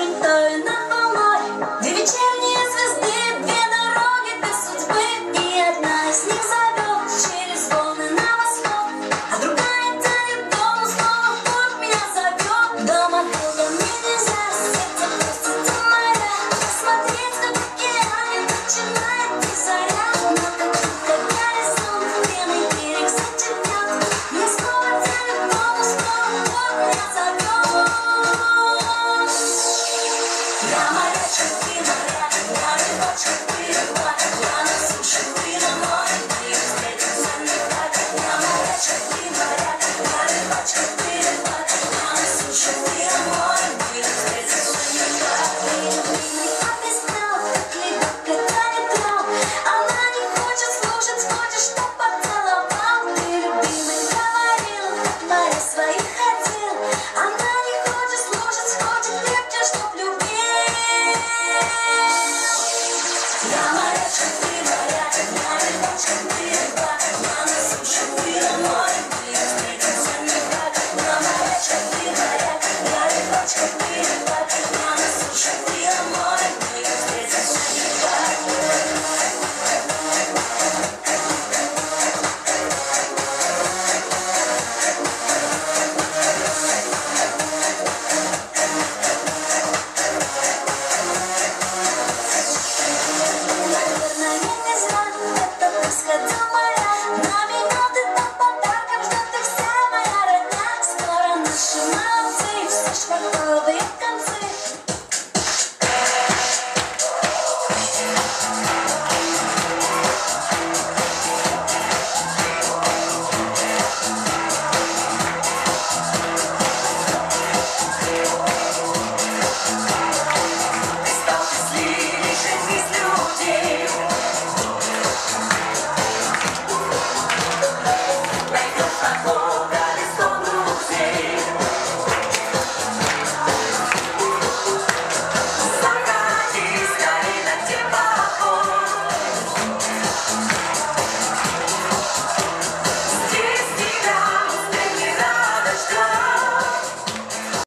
крутой над волной. Две вечерние звезды, две дороги без судьбы, и одна из них зовет через волны на восток, а другая тянет дому, снова в путь меня зовет. Дома долго мне нельзя, сердце просто моря, посмотреть, как в океане начинает и заря. Но как только горизонт пеной берег затемнет, меня снова тянет дому, снова в путь меня зовет. Я морячка, ты моряк, я рыбачка, ты рыбак.